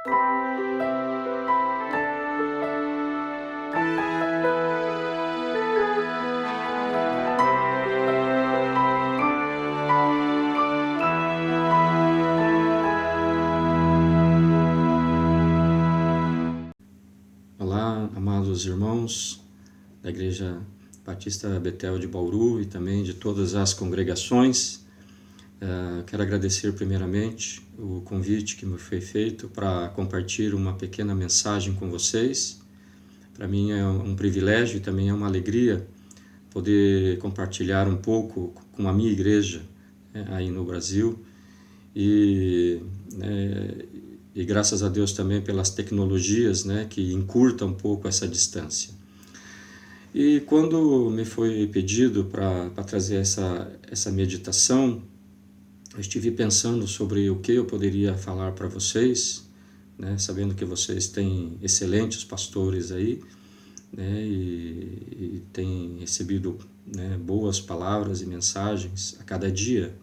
Olá, amados irmãos da Igreja Batista Betel de Bauru e também de todas as congregações. Quero agradecer primeiramente o convite que me foi feito para compartilhar uma pequena mensagem com vocês. Para mim é um privilégio e também é uma alegria poder compartilhar um pouco com a minha igreja aí no Brasil e graças a Deus também pelas tecnologias que encurtam um pouco essa distância. E quando me foi pedido para trazer essa meditação, eu estive pensando sobre o que eu poderia falar para vocês, sabendo que vocês têm excelentes pastores aí, e têm recebido boas palavras e mensagens a cada dia,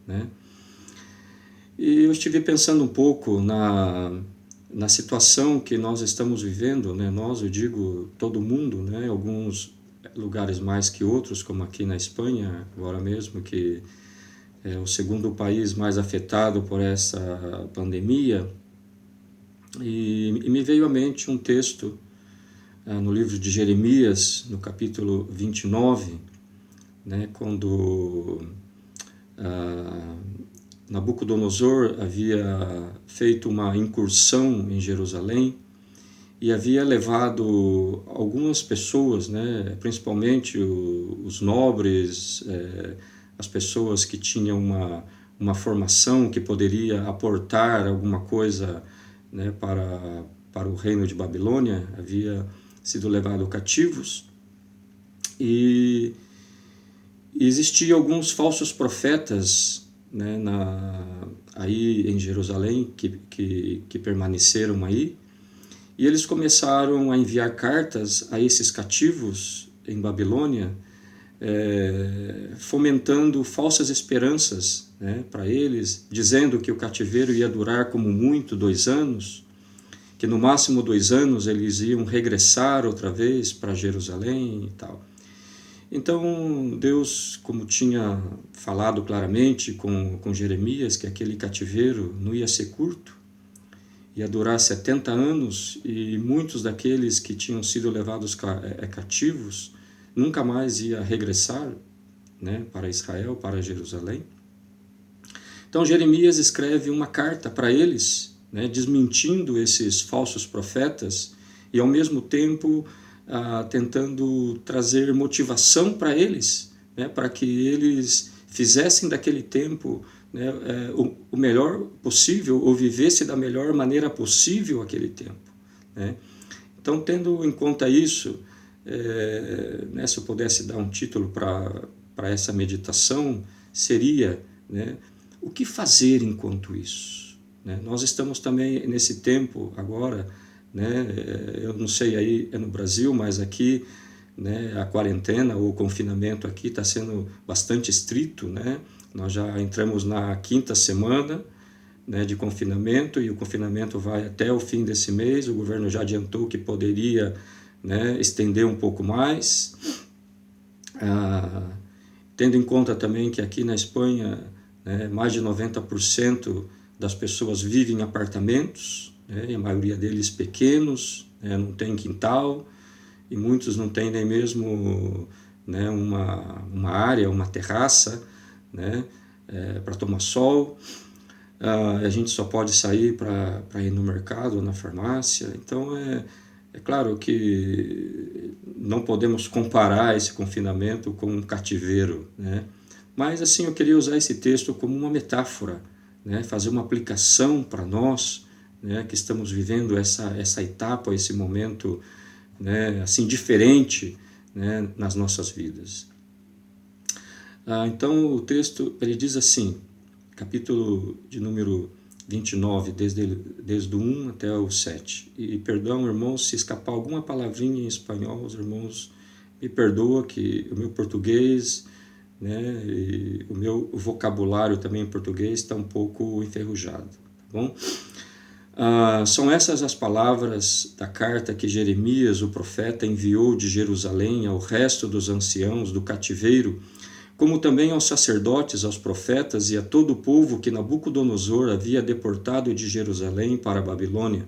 E eu estive pensando um pouco na situação que nós estamos vivendo, Nós, eu digo todo mundo, Alguns lugares mais que outros, como aqui na Espanha, agora mesmo, que é o segundo país mais afetado por essa pandemia. E me veio à mente um texto no livro de Jeremias, no capítulo 29, quando Nabucodonosor havia feito uma incursão em Jerusalém e havia levado algumas pessoas, principalmente os nobres, as pessoas que tinham uma formação que poderia aportar alguma coisa para o reino de Babilônia, havia sido levado cativos e existiam alguns falsos profetas aí em Jerusalém que permaneceram aí, e eles começaram a enviar cartas a esses cativos em Babilônia, fomentando falsas esperanças para eles, dizendo que o cativeiro ia durar como muito 2 anos, que no máximo 2 anos eles iam regressar outra vez para Jerusalém e tal. Então Deus, como tinha falado claramente com Jeremias, que aquele cativeiro não ia ser curto, ia durar 70 anos, e muitos daqueles que tinham sido levados cativos nunca mais ia regressar para Israel, para Jerusalém. Então Jeremias escreve uma carta para eles, desmentindo esses falsos profetas e ao mesmo tempo tentando trazer motivação para eles, para que eles fizessem daquele tempo o melhor possível, ou vivesse da melhor maneira possível aquele tempo. Então, tendo em conta isso, se eu pudesse dar um título para essa meditação, seria o que fazer enquanto isso? Nós estamos também nesse tempo agora, eu não sei aí no Brasil, mas aqui a quarentena ou o confinamento aqui está sendo bastante estrito, Nós já entramos na 5ª semana de confinamento, e o confinamento vai até o fim desse mês. O governo já adiantou que poderia estender um pouco mais, tendo em conta também que aqui na Espanha mais de 90% das pessoas vivem em apartamentos, e a maioria deles pequenos, não tem quintal, e muitos não têm nem mesmo uma área, uma terraça para tomar sol. A gente só pode sair para ir no mercado ou na farmácia. Então é claro que não podemos comparar esse confinamento com um cativeiro, Mas assim, eu queria usar esse texto como uma metáfora, fazer uma aplicação para nós, que estamos vivendo essa etapa, esse momento assim diferente nas nossas vidas. Então o texto ele diz assim, capítulo de número 29, desde o 1 até o 7. E perdão, irmãos, se escapar alguma palavrinha em espanhol, os irmãos me perdoam, que o meu português, e o meu vocabulário também em português está um pouco enferrujado, tá bom? São essas as palavras da carta que Jeremias, o profeta, enviou de Jerusalém ao resto dos anciãos do cativeiro, como também aos sacerdotes, aos profetas e a todo o povo que Nabucodonosor havia deportado de Jerusalém para a Babilônia.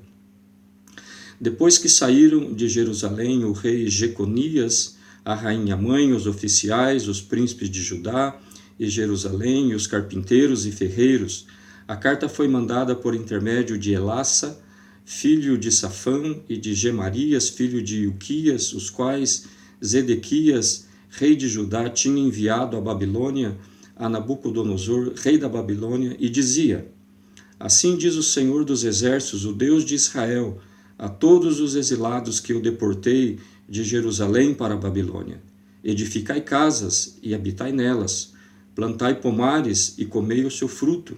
Depois que saíram de Jerusalém o rei Jeconias, a rainha-mãe, os oficiais, os príncipes de Judá e Jerusalém, e os carpinteiros e ferreiros, a carta foi mandada por intermédio de Elassa, filho de Safã, e de Gemarias, filho de Ilquias, os quais Zedequias, rei de Judá, tinha enviado à Babilônia a Nabucodonosor, rei da Babilônia, e dizia: Assim diz o Senhor dos Exércitos, o Deus de Israel, a todos os exilados que eu deportei de Jerusalém para a Babilônia: edificai casas e habitai nelas, plantai pomares e comei o seu fruto.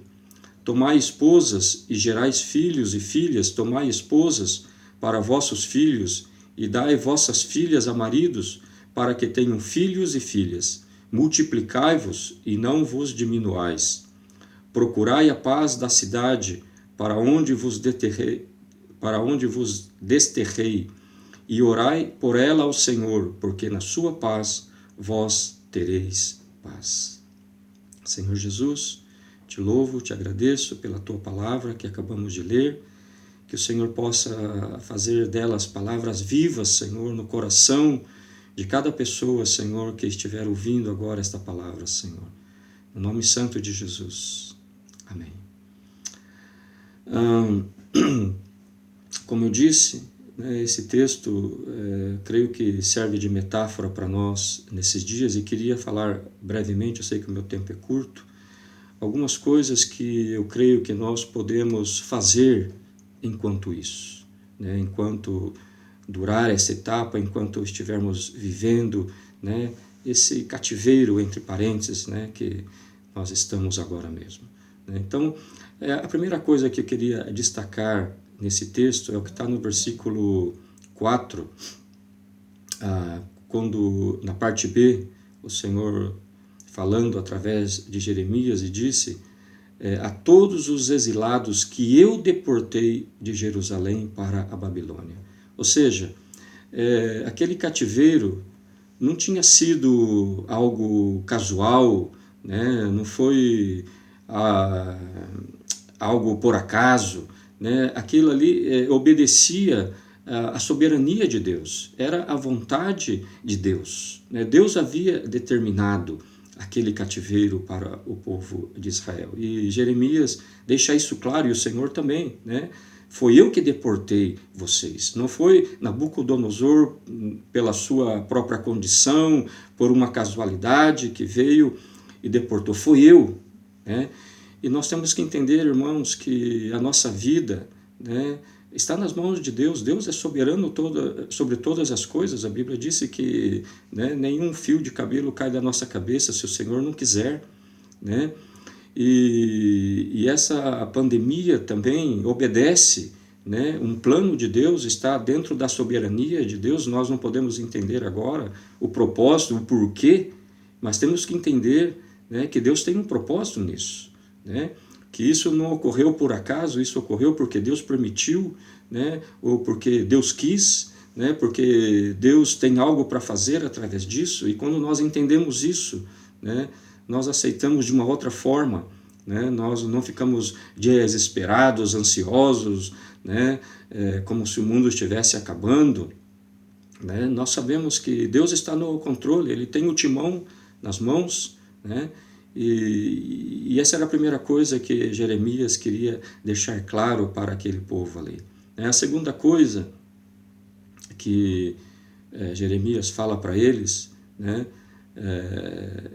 Tomai esposas e gerais filhos e filhas, tomai esposas para vossos filhos e dai vossas filhas a maridos, para que tenham filhos e filhas. Multiplicai-vos e não vos diminuais. Procurai a paz da cidade, para onde vos desterrei, e orai por ela ao Senhor, porque na sua paz vós tereis paz. Senhor Jesus, te louvo, te agradeço pela tua palavra que acabamos de ler, que o Senhor possa fazer delas palavras vivas, Senhor, no coração de cada pessoa, Senhor, que estiver ouvindo agora esta palavra, Senhor. No nome santo de Jesus. Amém. Como eu disse, esse texto, creio que serve de metáfora para nós nesses dias, e queria falar brevemente, eu sei que o meu tempo é curto, algumas coisas que eu creio que nós podemos fazer enquanto isso, enquanto durar essa etapa, enquanto estivermos vivendo esse cativeiro, entre parênteses, que nós estamos agora mesmo. Então, a primeira coisa que eu queria destacar nesse texto é o que está no versículo 4, quando na parte B, o Senhor falando através de Jeremias e disse: a todos os exilados que eu deportei de Jerusalém para a Babilônia. Ou seja, aquele cativeiro não tinha sido algo casual, não foi algo por acaso, aquilo ali obedecia à soberania de Deus, era a vontade de Deus. Deus havia determinado aquele cativeiro para o povo de Israel. E Jeremias deixa isso claro, e o Senhor também, Foi eu que deportei vocês, não foi Nabucodonosor pela sua própria condição, por uma casualidade que veio e deportou, foi eu. E nós temos que entender, irmãos, que a nossa vida está nas mãos de Deus. Deus é soberano sobre todas as coisas. A Bíblia disse que nenhum fio de cabelo cai da nossa cabeça se o Senhor não quiser. E essa pandemia também obedece, um plano de Deus, está dentro da soberania de Deus. Nós não podemos entender agora o propósito, o porquê, mas temos que entender que Deus tem um propósito nisso, que isso não ocorreu por acaso, isso ocorreu porque Deus permitiu, ou porque Deus quis, porque Deus tem algo para fazer através disso. E quando nós entendemos isso, nós aceitamos de uma outra forma, nós não ficamos desesperados, ansiosos, como se o mundo estivesse acabando. Nós sabemos que Deus está no controle, Ele tem o timão nas mãos, e essa era a primeira coisa que Jeremias queria deixar claro para aquele povo ali. A segunda coisa que Jeremias fala para eles,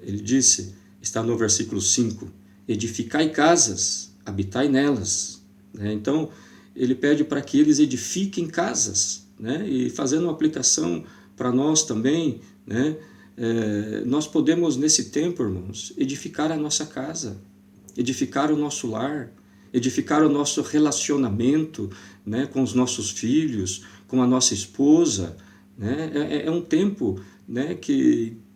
ele disse, está no versículo 5, edificai casas, habitai nelas. Então, ele pede para que eles edifiquem casas, e fazendo uma aplicação para nós também, nós podemos nesse tempo, irmãos, edificar a nossa casa, edificar o nosso lar, edificar o nosso relacionamento com os nossos filhos, com a nossa esposa. É um tempo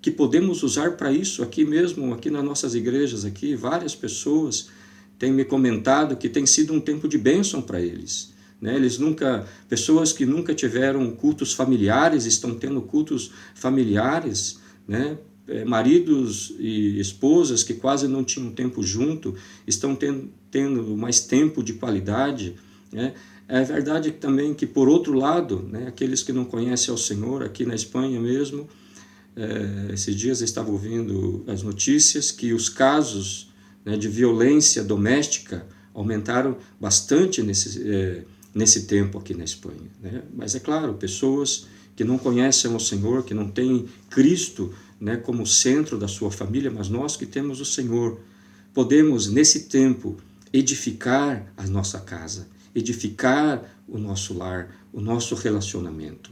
que podemos usar para isso. Aqui mesmo, aqui nas nossas igrejas, aqui, várias pessoas têm me comentado que tem sido um tempo de bênção para eles. né? Pessoas que nunca tiveram cultos familiares estão tendo cultos familiares, né? Maridos e esposas que quase não tinham tempo junto estão tendo mais tempo de qualidade, né? É verdade também que, por outro lado, né, aqueles que não conhecem ao Senhor, aqui na Espanha mesmo, esses dias eu estava ouvindo as notícias que os casos, né, de violência doméstica aumentaram bastante nesse tempo aqui na Espanha, né? Mas é claro, pessoas que não conhecem ao Senhor, que não têm Cristo, né, como centro da sua família, mas nós que temos o Senhor, podemos nesse tempo edificar a nossa casa, edificar o nosso lar, o nosso relacionamento.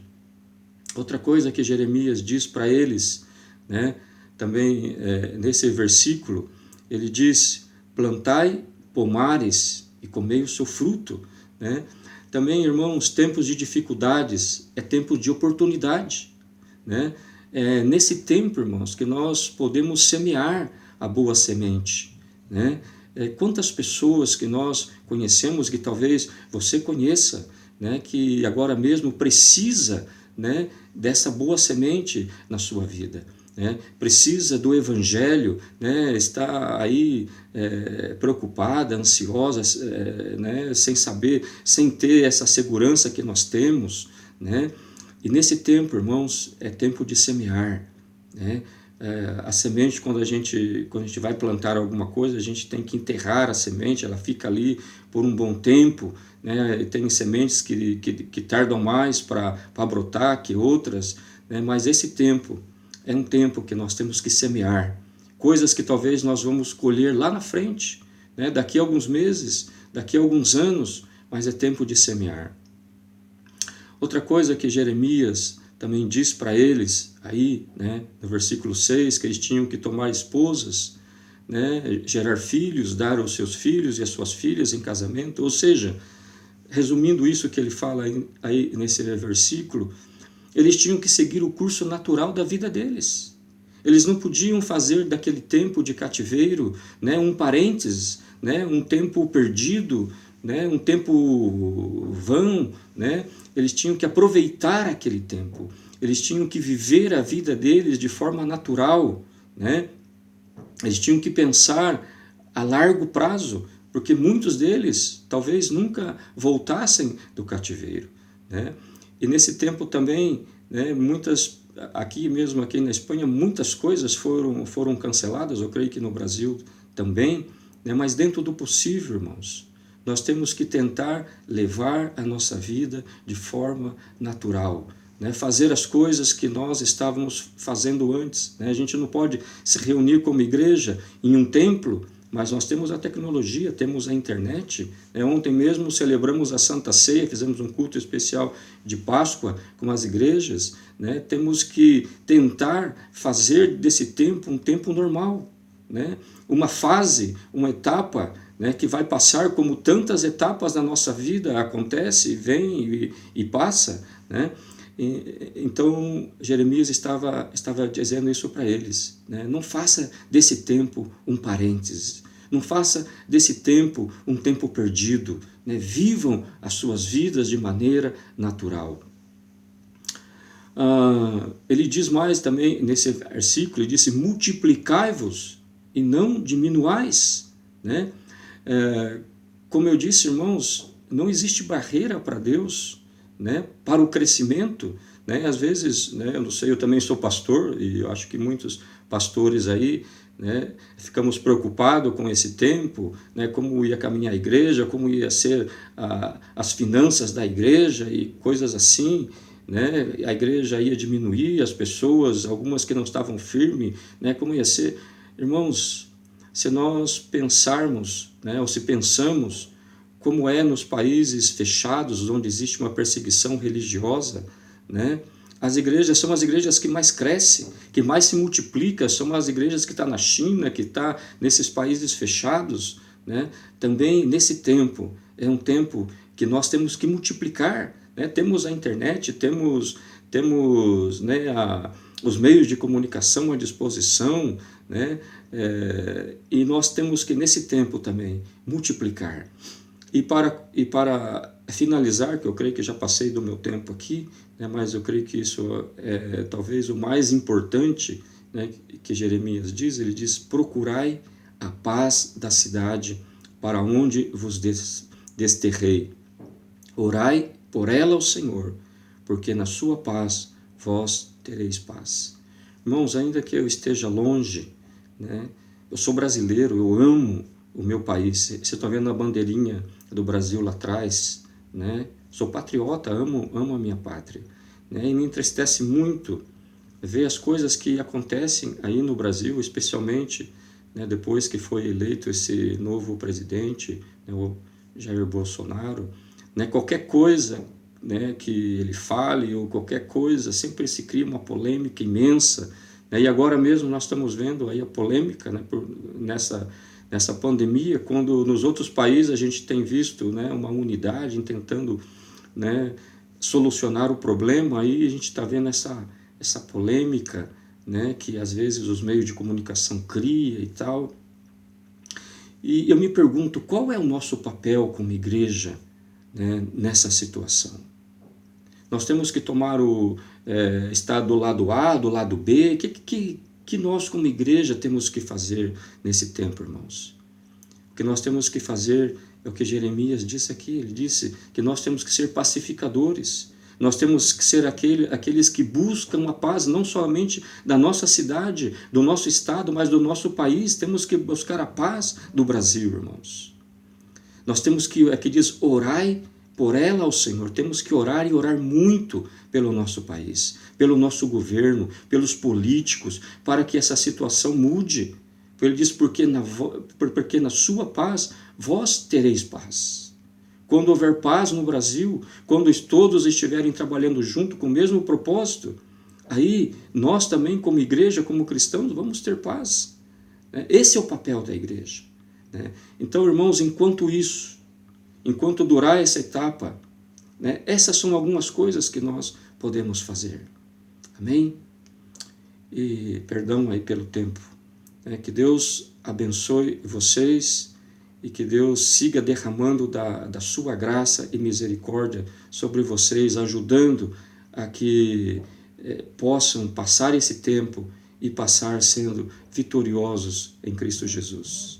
Outra coisa que Jeremias diz para eles, né, também nesse versículo, ele diz: plantai pomares e comei o seu fruto, né? Também, irmãos, tempos de dificuldades é tempo de oportunidade, né? É nesse tempo, irmãos, que nós podemos semear a boa semente, né? Quantas pessoas que nós conhecemos, que talvez você conheça, né, que agora mesmo precisa, né, dessa boa semente na sua vida, né? Precisa do Evangelho, né? Está aí preocupada, ansiosa, né? Sem saber, sem ter essa segurança que nós temos, né? E nesse tempo, irmãos, é tempo de semear, né? A semente, quando a gente vai plantar alguma coisa, a gente tem que enterrar a semente, ela fica ali por um bom tempo, né? E tem sementes que tardam mais para brotar que outras, né? Mas esse tempo é um tempo que nós temos que semear, coisas que talvez nós vamos colher lá na frente, né? Daqui a alguns meses, daqui a alguns anos, mas é tempo de semear. Outra coisa que Jeremias também diz para eles, aí, né, no versículo 6, que eles tinham que tomar esposas, né, gerar filhos, dar aos seus filhos e às suas filhas em casamento. Ou seja, resumindo isso que ele fala aí nesse versículo, eles tinham que seguir o curso natural da vida deles. Eles não podiam fazer daquele tempo de cativeiro, né, um parênteses, né, um tempo perdido, né, um tempo vão, né? Eles tinham que aproveitar aquele tempo, eles tinham que viver a vida deles de forma natural, né? Eles tinham que pensar a largo prazo, porque muitos deles talvez nunca voltassem do cativeiro, né? E nesse tempo também, né, aqui na Espanha, muitas coisas foram canceladas, eu creio que no Brasil também, né? Mas dentro do possível, irmãos, nós temos que tentar levar a nossa vida de forma natural, né? Fazer as coisas que nós estávamos fazendo antes, né? A gente não pode se reunir como igreja em um templo, mas nós temos a tecnologia, temos a internet, né? Ontem mesmo celebramos a Santa Ceia, fizemos um culto especial de Páscoa com as igrejas, né? Temos que tentar fazer desse tempo um tempo normal, né? Uma fase, uma etapa, né, que vai passar como tantas etapas da nossa vida acontece, vem e passa, né? Então Jeremias estava dizendo isso para eles, né? Não faça desse tempo um parênteses, não faça desse tempo um tempo perdido, né? Vivam as suas vidas de maneira natural. Ele diz mais também nesse versículo, ele disse: multiplicai-vos e não diminuais, né? Como eu disse, irmãos, não existe barreira para Deus, né, para o crescimento, né? Às vezes, né, eu não sei, eu também sou pastor e eu acho que muitos pastores aí, né, ficamos preocupados com esse tempo, né, como ia caminhar a igreja, como ia ser as finanças da igreja e coisas assim, né? A igreja ia diminuir, as pessoas, algumas que não estavam firmes, né, como ia ser. Irmãos, se nós pensarmos, né, ou se pensamos como é nos países fechados, onde existe uma perseguição religiosa, né, as igrejas são as igrejas que mais crescem, que mais se multiplicam, são as igrejas que estão na China, que estão nesses países fechados, né? Também nesse tempo, é um tempo que nós temos que multiplicar, né? Temos a internet, temos né, os meios de comunicação à disposição, né? E nós temos que, nesse tempo também, multiplicar. E para finalizar, que eu creio que já passei do meu tempo aqui, né, mas eu creio que isso é talvez o mais importante, né, que Jeremias diz. Ele diz: procurai a paz da cidade para onde vos desterrei. Orai por ela ao Senhor, porque na sua paz vós tereis paz. Irmãos, ainda que eu esteja longe, né, eu sou brasileiro, eu amo o meu país. Você está vendo a bandeirinha do Brasil lá atrás, né? Sou patriota, amo a minha pátria, né? E me entristece muito ver as coisas que acontecem aí no Brasil, especialmente, né, depois que foi eleito esse novo presidente, né, o Jair Bolsonaro, né? Qualquer coisa, né, que ele fale, ou qualquer coisa, sempre se cria uma polêmica imensa, né? E agora mesmo nós estamos vendo aí a polêmica, né, nessa pandemia, quando nos outros países a gente tem visto, né, uma unidade tentando, né, solucionar o problema. Aí a gente está vendo essa polêmica, né, que às vezes os meios de comunicação criam e tal. E eu me pergunto, qual é o nosso papel como igreja, né, nessa situação? Nós temos que estar do lado A, do lado B. Que nós como igreja temos que fazer nesse tempo, irmãos? O que nós temos que fazer é o que Jeremias disse aqui. Ele disse que nós temos que ser pacificadores. Nós temos que ser aqueles que buscam a paz, não somente da nossa cidade, do nosso estado, mas do nosso país. Temos que buscar a paz do Brasil, irmãos. Nós temos que, aqui diz, orai por ela ao Senhor. Temos que orar e orar muito pelo nosso país, pelo nosso governo, pelos políticos, para que essa situação mude. Ele diz, porque na sua paz vós tereis paz. Quando houver paz no Brasil, quando todos estiverem trabalhando junto com o mesmo propósito, aí nós também, como igreja, como cristãos, vamos ter paz. Esse é o papel da igreja. Então, irmãos, enquanto durar essa etapa, né, essas são algumas coisas que nós podemos fazer. Amém? E perdão aí pelo tempo. Que Deus abençoe vocês e que Deus siga derramando da sua graça e misericórdia sobre vocês, ajudando a que possam passar esse tempo e passar sendo vitoriosos em Cristo Jesus.